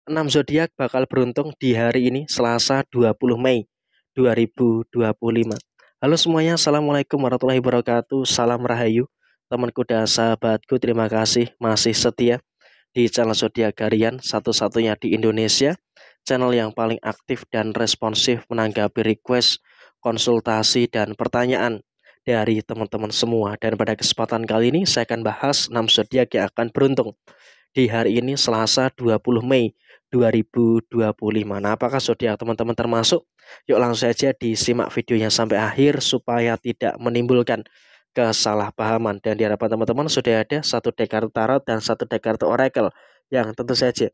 6 zodiak bakal beruntung di hari ini Selasa 20 Mei 2025. Halo semuanya, Assalamualaikum warahmatullahi wabarakatuh. Salam Rahayu, temanku dan sahabatku. Terima kasih masih setia di channel Zodiak Harian, satu-satunya di Indonesia, channel yang paling aktif dan responsif menanggapi request, konsultasi, dan pertanyaan dari teman-teman semua. Dan pada kesempatan kali ini saya akan bahas 6 zodiak yang akan beruntung di hari ini Selasa 20 Mei 2025. Nah, apakah zodiak teman-teman termasuk? Yuk langsung saja disimak videonya sampai akhir supaya tidak menimbulkan kesalahpahaman. Dan diharapkan teman-teman sudah ada satu deck kartu tarot dan satu deck kartu oracle yang tentu saja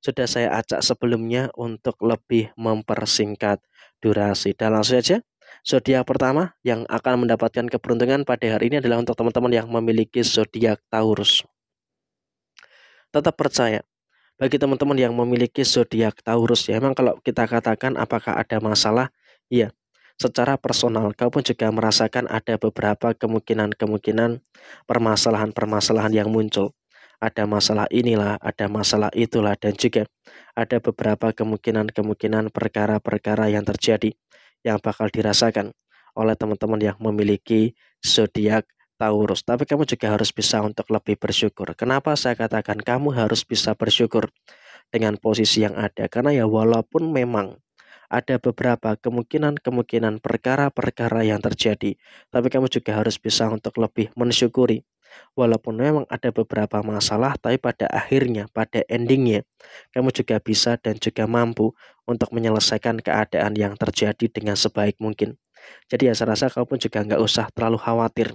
sudah saya acak sebelumnya untuk lebih mempersingkat durasi. Dan langsung saja, zodiak pertama yang akan mendapatkan keberuntungan pada hari ini adalah untuk teman-teman yang memiliki zodiak Taurus. Tetap percaya, bagi teman-teman yang memiliki zodiak Taurus ya, memang kalau kita katakan apakah ada masalah, iya, secara personal kau pun juga merasakan ada beberapa kemungkinan permasalahan-permasalahan yang muncul. Ada masalah inilah, ada masalah itulah, dan juga ada beberapa kemungkinan perkara-perkara yang terjadi yang bakal dirasakan oleh teman-teman yang memiliki zodiak Taurus. Tapi kamu juga harus bisa untuk lebih bersyukur. Kenapa saya katakan kamu harus bisa bersyukur dengan posisi yang ada? Karena ya walaupun memang ada beberapa kemungkinan perkara-perkara yang terjadi, tapi kamu juga harus bisa untuk lebih mensyukuri. Walaupun memang ada beberapa masalah, tapi pada akhirnya, pada endingnya, kamu juga bisa dan juga mampu untuk menyelesaikan keadaan yang terjadi dengan sebaik mungkin. Jadi ya saya rasa kamu pun juga nggak usah terlalu khawatir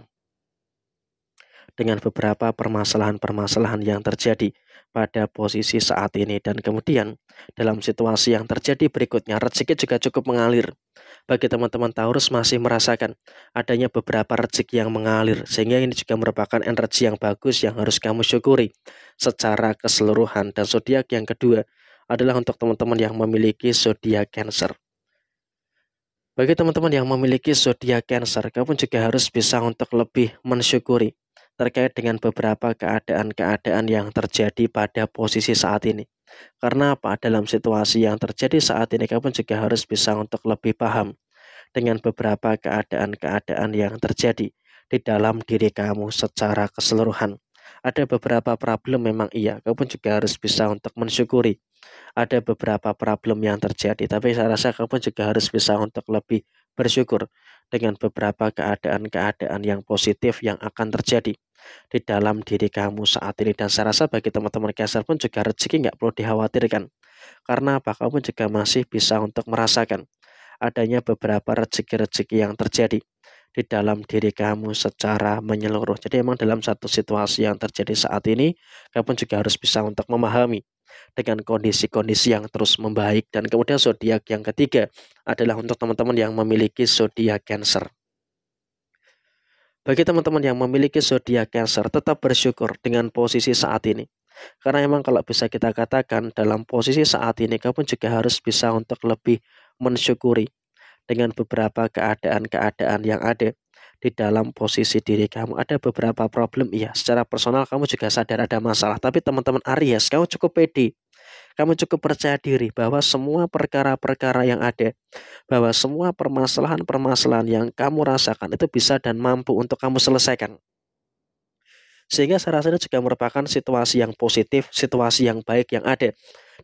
dengan beberapa permasalahan-permasalahan yang terjadi pada posisi saat ini. Dan kemudian dalam situasi yang terjadi berikutnya, rezeki juga cukup mengalir. Bagi teman-teman Taurus masih merasakan adanya beberapa rezeki yang mengalir, sehingga ini juga merupakan energi yang bagus yang harus kamu syukuri secara keseluruhan. Dan zodiak yang kedua adalah untuk teman-teman yang memiliki zodiak Cancer. Bagi teman-teman yang memiliki zodiak Cancer, kamu juga harus bisa untuk lebih mensyukuri terkait dengan beberapa keadaan-keadaan yang terjadi pada posisi saat ini. Karena apa? Dalam situasi yang terjadi saat ini, kamu juga harus bisa untuk lebih paham dengan beberapa keadaan-keadaan yang terjadi di dalam diri kamu secara keseluruhan. Ada beberapa problem memang iya, kamu juga harus bisa untuk mensyukuri ada beberapa problem yang terjadi, tapi saya rasa kamu juga harus bisa untuk lebih bersyukur dengan beberapa keadaan-keadaan yang positif yang akan terjadi di dalam diri kamu saat ini. Dan saya rasa bagi teman-teman Cancer pun juga rezeki nggak perlu dikhawatirkan. Karena apa? Kamu juga masih bisa untuk merasakan adanya beberapa rezeki-rezeki yang terjadi di dalam diri kamu secara menyeluruh. Jadi emang dalam satu situasi yang terjadi saat ini, kamu juga harus bisa untuk memahami dengan kondisi-kondisi yang terus membaik. Dan kemudian zodiak yang ketiga adalah untuk teman-teman yang memiliki zodiak Cancer. Bagi teman-teman yang memiliki zodiak Cancer, tetap bersyukur dengan posisi saat ini. Karena memang kalau bisa kita katakan dalam posisi saat ini, kamu juga harus bisa untuk lebih mensyukuri dengan beberapa keadaan-keadaan yang ada di dalam posisi diri kamu. Ada beberapa problem, iya, secara personal kamu juga sadar ada masalah. Tapi teman-teman Aries, kamu cukup pede, kamu cukup percaya diri bahwa semua perkara-perkara yang ada, bahwa semua permasalahan-permasalahan yang kamu rasakan itu bisa dan mampu untuk kamu selesaikan. Sehingga saya rasa ini juga merupakan situasi yang positif, situasi yang baik yang ada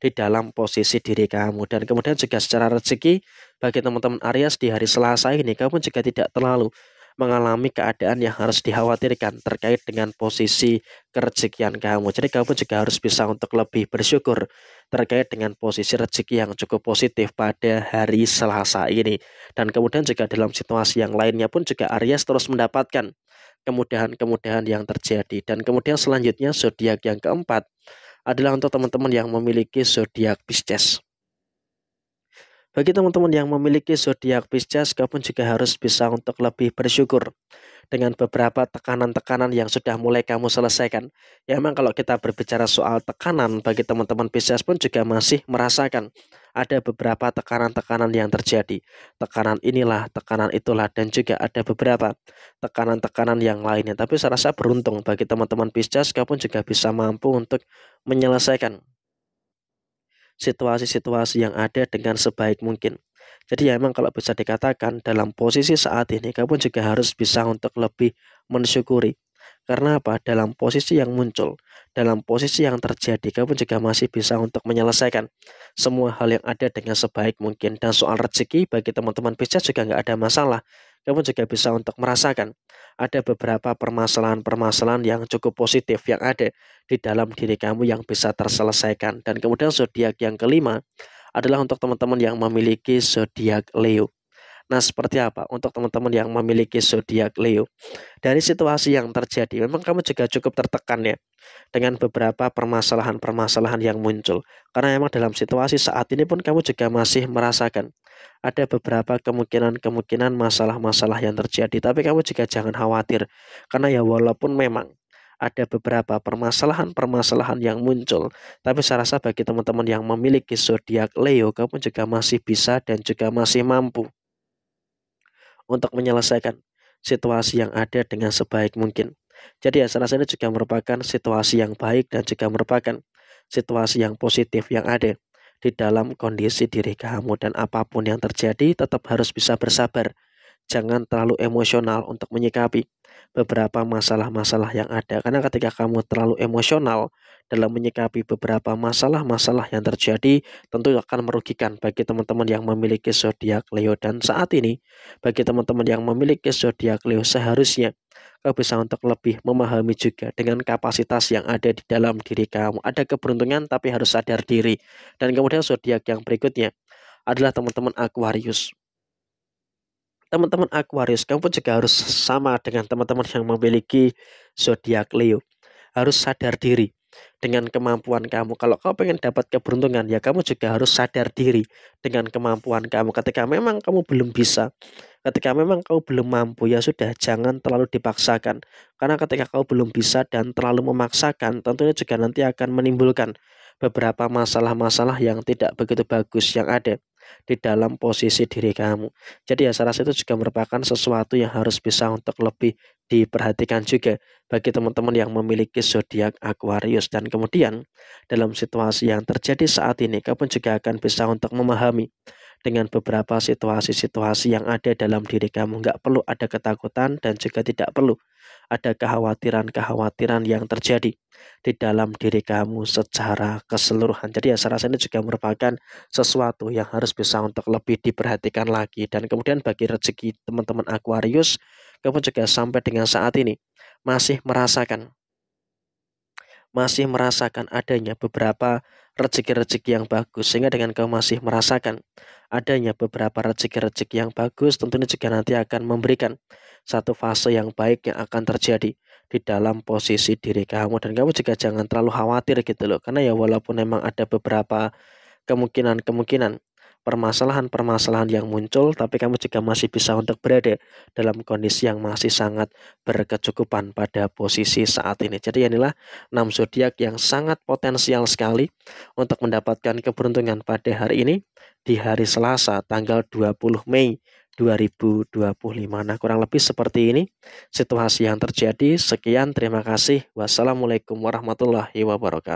di dalam posisi diri kamu. Dan kemudian juga secara rezeki, bagi teman-teman Aries di hari Selasa ini, kamu juga tidak terlalu mengalami keadaan yang harus dikhawatirkan terkait dengan posisi kerezekian kamu. Jadi kamu juga harus bisa untuk lebih bersyukur terkait dengan posisi rezeki yang cukup positif pada hari Selasa ini. Dan kemudian juga dalam situasi yang lainnya pun juga Aries terus mendapatkan kemudahan-kemudahan yang terjadi. Dan kemudian selanjutnya zodiak yang keempat adalah untuk teman-teman yang memiliki zodiak Pisces. Bagi teman-teman yang memiliki zodiak Pisces, kamu juga harus bisa untuk lebih bersyukur dengan beberapa tekanan-tekanan yang sudah mulai kamu selesaikan. Ya memang kalau kita berbicara soal tekanan, bagi teman-teman Pisces pun juga masih merasakan ada beberapa tekanan-tekanan yang terjadi. Tekanan inilah, tekanan itulah, dan juga ada beberapa tekanan-tekanan yang lainnya. Tapi saya rasa beruntung bagi teman-teman Pisces, kamu juga bisa mampu untuk menyelesaikan situasi-situasi yang ada dengan sebaik mungkin. Jadi ya emang kalau bisa dikatakan dalam posisi saat ini kamu juga harus bisa untuk lebih mensyukuri. Karena apa? Dalam posisi yang muncul, dalam posisi yang terjadi, kamu juga masih bisa untuk menyelesaikan semua hal yang ada dengan sebaik mungkin. Dan soal rezeki bagi teman-teman bisnis juga nggak ada masalah. Kamu juga bisa untuk merasakan ada beberapa permasalahan-permasalahan yang cukup positif yang ada di dalam diri kamu yang bisa terselesaikan. Dan kemudian zodiak yang kelima adalah untuk teman-teman yang memiliki zodiak Leo. Nah, seperti apa untuk teman-teman yang memiliki zodiak Leo? Dari situasi yang terjadi, memang kamu juga cukup tertekan ya dengan beberapa permasalahan-permasalahan yang muncul. Karena memang dalam situasi saat ini pun kamu juga masih merasakan ada beberapa kemungkinan-kemungkinan masalah-masalah yang terjadi. Tapi kamu juga jangan khawatir, karena ya walaupun memang ada beberapa permasalahan-permasalahan yang muncul, tapi saya rasa bagi teman-teman yang memiliki zodiak Leo, kamu juga masih bisa dan juga masih mampu untuk menyelesaikan situasi yang ada dengan sebaik mungkin. Jadi ya saya rasa ini juga merupakan situasi yang baik dan juga merupakan situasi yang positif yang ada di dalam kondisi diri kamu, dan apapun yang terjadi tetap harus bisa bersabar. Jangan terlalu emosional untuk menyikapi beberapa masalah-masalah yang ada. Karena ketika kamu terlalu emosional dalam menyikapi beberapa masalah-masalah yang terjadi, tentu akan merugikan bagi teman-teman yang memiliki zodiak Leo. Dan saat ini, bagi teman-teman yang memiliki zodiak Leo, seharusnya kau bisa untuk lebih memahami juga dengan kapasitas yang ada di dalam diri kamu. Ada keberuntungan tapi harus sadar diri. Dan kemudian zodiak yang berikutnya adalah teman-teman Aquarius. Teman-teman Aquarius, kamu pun juga harus sama dengan teman-teman yang memiliki zodiak Leo. Harus sadar diri dengan kemampuan kamu. Kalau kau pengen dapat keberuntungan, ya kamu juga harus sadar diri dengan kemampuan kamu. Ketika memang kamu belum bisa, ketika memang kau belum mampu, ya sudah, jangan terlalu dipaksakan. Karena ketika kau belum bisa dan terlalu memaksakan, tentunya juga nanti akan menimbulkan beberapa masalah-masalah yang tidak begitu bagus yang ada di dalam posisi diri kamu. Jadi ya saya rasa itu juga merupakan sesuatu yang harus bisa untuk lebih diperhatikan juga bagi teman-teman yang memiliki zodiak Aquarius. Dan kemudian dalam situasi yang terjadi saat ini, kamu juga akan bisa untuk memahami dengan beberapa situasi-situasi yang ada dalam diri kamu. Nggak perlu ada ketakutan dan juga tidak perlu ada kekhawatiran-kekhawatiran yang terjadi di dalam diri kamu secara keseluruhan. Jadi ya saya rasa ini juga merupakan sesuatu yang harus bisa untuk lebih diperhatikan lagi. Dan kemudian bagi rezeki teman-teman Aquarius, kamu juga sampai dengan saat ini masih merasakan adanya beberapa rezeki-rezeki yang bagus, sehingga dengan kamu masih merasakan adanya beberapa rezeki-rezeki yang bagus, tentunya juga nanti akan memberikan satu fase yang baik yang akan terjadi di dalam posisi diri kamu. Dan kamu juga jangan terlalu khawatir gitu loh, karena ya walaupun memang ada beberapa kemungkinan-kemungkinan permasalahan-permasalahan yang muncul, tapi kamu juga masih bisa untuk berada dalam kondisi yang masih sangat berkecukupan pada posisi saat ini. Jadi inilah 6 zodiak yang sangat potensial sekali untuk mendapatkan keberuntungan pada hari ini, di hari Selasa tanggal 20 Mei 2025. Nah, kurang lebih seperti ini situasi yang terjadi. Sekian, terima kasih. Wassalamualaikum warahmatullahi wabarakatuh.